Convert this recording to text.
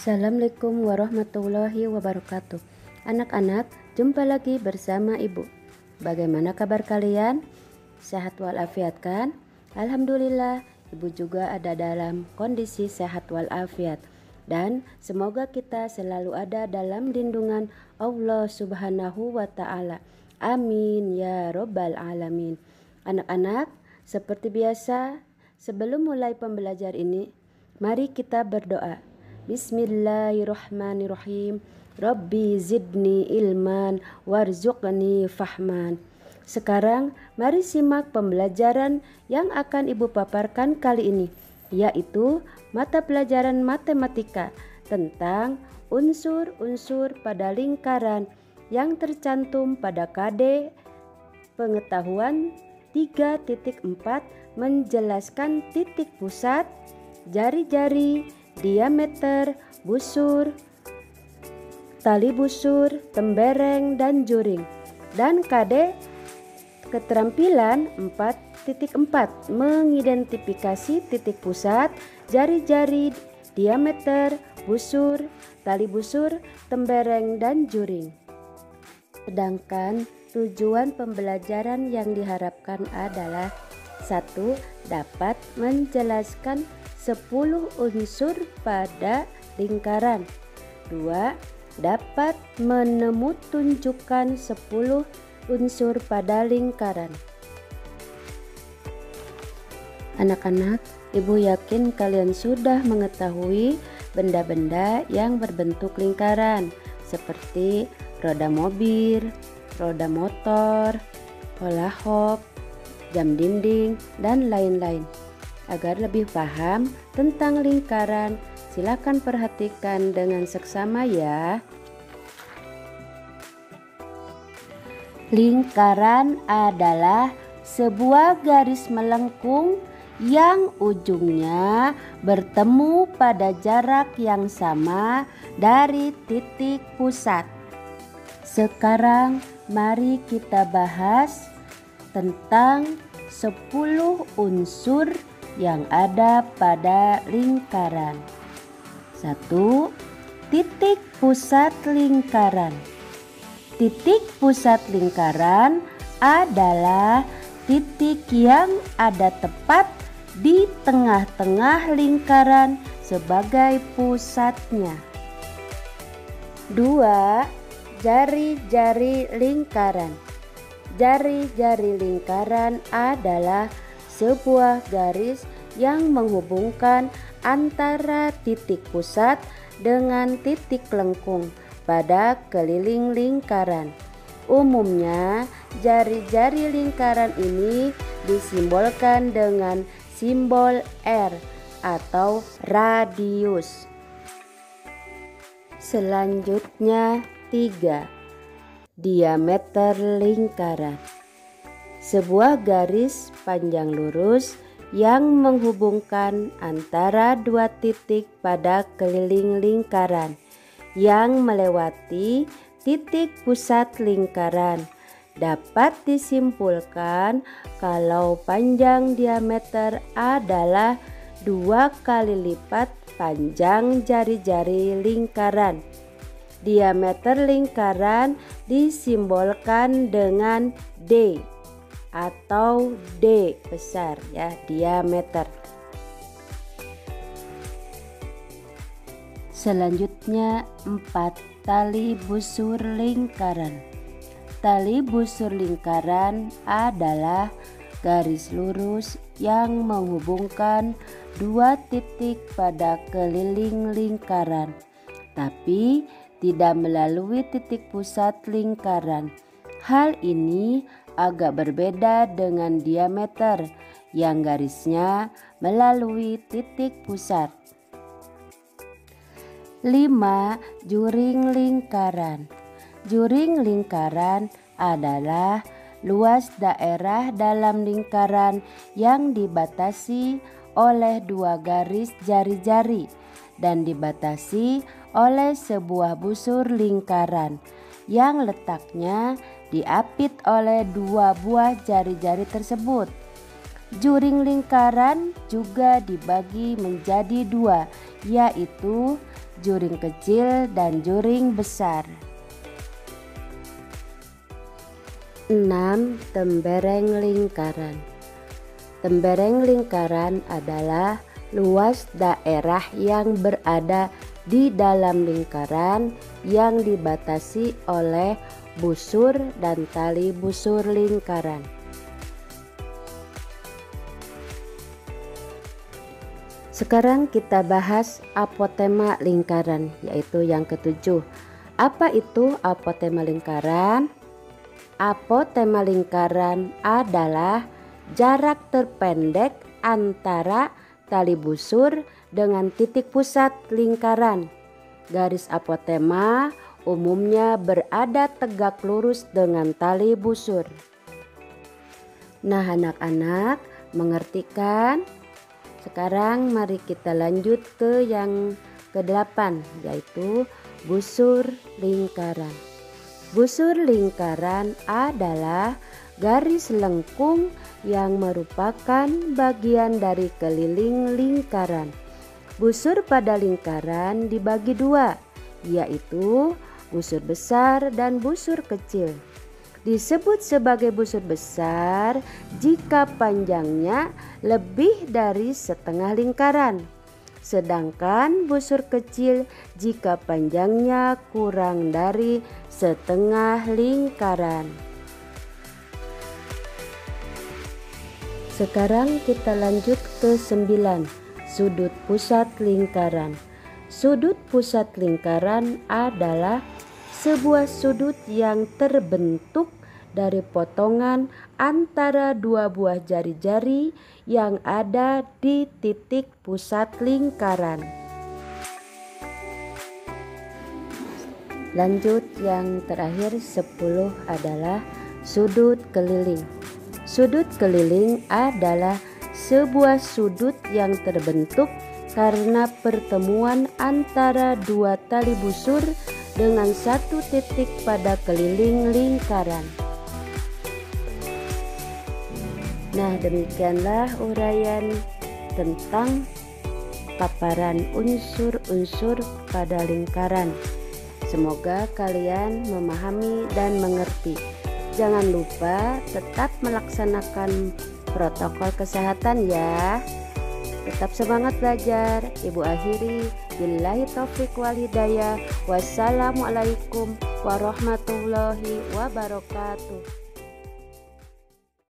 Assalamualaikum warahmatullahi wabarakatuh. Anak-anak, jumpa lagi bersama Ibu. Bagaimana kabar kalian? Sehat walafiat kan? Alhamdulillah, Ibu juga ada dalam kondisi sehat walafiat. Dan semoga kita selalu ada dalam lindungan Allah Subhanahu wa Ta'ala. Amin ya Robbal Alamin. Anak-anak, seperti biasa, sebelum mulai pembelajaran ini, mari kita berdoa. Bismillahirrahmanirrahim. Rabbi zidni ilman warzuqni fahman. Sekarang mari simak pembelajaran yang akan Ibu paparkan kali ini, yaitu mata pelajaran matematika tentang unsur-unsur pada lingkaran yang tercantum pada KD pengetahuan 3.4 menjelaskan titik pusat, jari-jari, diameter, busur, tali busur, tembereng, dan juring. Dan KD keterampilan 4.4 mengidentifikasi titik pusat, jari-jari, diameter, busur, tali busur, tembereng, dan juring. Sedangkan tujuan pembelajaran yang diharapkan adalah 1. Dapat menjelaskan 10 unsur pada lingkaran. 2. Dapat menemutunjukkan 10 unsur pada lingkaran. Anak-anak, Ibu yakin kalian sudah mengetahui benda-benda yang berbentuk lingkaran seperti roda mobil, roda motor, bola hop, jam dinding, dan lain-lain. Agar lebih paham tentang lingkaran, silakan perhatikan dengan seksama ya. Lingkaran adalah sebuah garis melengkung yang ujungnya bertemu pada jarak yang sama dari titik pusat. Sekarang mari kita bahas tentang 10 unsur yang ada pada lingkaran. 1. Titik pusat lingkaran. Titik pusat lingkaran adalah titik yang ada tepat di tengah-tengah lingkaran sebagai pusatnya. 2. Jari-jari lingkaran. Jari-jari lingkaran adalah sebuah garis yang menghubungkan antara titik pusat dengan titik lengkung pada keliling lingkaran. Umumnya, jari-jari lingkaran ini disimbolkan dengan simbol R atau radius. Selanjutnya 3. Diameter lingkaran. Sebuah garis panjang lurus yang menghubungkan antara dua titik pada keliling lingkaran yang melewati titik pusat lingkaran. Dapat disimpulkan kalau panjang diameter adalah 2 kali lipat panjang jari-jari lingkaran. Diameter lingkaran disimbolkan dengan D atau D besar ya, diameter. Selanjutnya 4. Tali busur lingkaran. Tali busur lingkaran adalah garis lurus yang menghubungkan dua titik pada keliling lingkaran, tapi tidak melalui titik pusat lingkaran. Hal ini agak berbeda dengan diameter yang garisnya melalui titik pusat. 5. Juring lingkaran. Juring lingkaran adalah luas daerah dalam lingkaran yang dibatasi oleh dua garis jari-jari dan dibatasi oleh sebuah busur lingkaran yang letaknya diapit oleh dua buah jari-jari tersebut. Juring lingkaran juga dibagi menjadi dua, yaitu juring kecil, dan juring besar. 6. Tembereng lingkaran. Tembereng lingkaran adalah luas daerah yang berada di dalam lingkaran yang dibatasi oleh busur dan tali busur lingkaran. Sekarang kita bahas apotema lingkaran, yaitu yang ketujuh. Apa itu apotema lingkaran? Apotema lingkaran adalah jarak terpendek antara tali busur dengan titik pusat lingkaran. Garis apotema umumnya berada tegak lurus dengan tali busur. Nah, anak-anak mengerti kan? Sekarang mari kita lanjut ke yang ke-8, yaitu busur lingkaran. Busur lingkaran adalah garis lengkung yang merupakan bagian dari keliling lingkaran. Busur pada lingkaran dibagi dua, yaitu busur besar dan busur kecil. Disebut sebagai busur besar jika panjangnya lebih dari setengah lingkaran, sedangkan busur kecil jika panjangnya kurang dari setengah lingkaran. Sekarang kita lanjut ke 9, sudut pusat lingkaran. Sudut pusat lingkaran adalah sebuah sudut yang terbentuk dari potongan antara dua buah jari-jari yang ada di titik pusat lingkaran. Lanjut yang terakhir 10 adalah sudut keliling. Sudut keliling adalah sebuah sudut yang terbentuk karena pertemuan antara dua tali busur dengan satu titik pada keliling lingkaran. Nah, demikianlah uraian tentang paparan unsur-unsur pada lingkaran. Semoga kalian memahami dan mengerti. Jangan lupa tetap melaksanakan protokol kesehatan ya. Tetap semangat belajar. Ibu akhiri, billahi taufiq wal hidayah. Wassalamualaikum warahmatullahi wabarakatuh.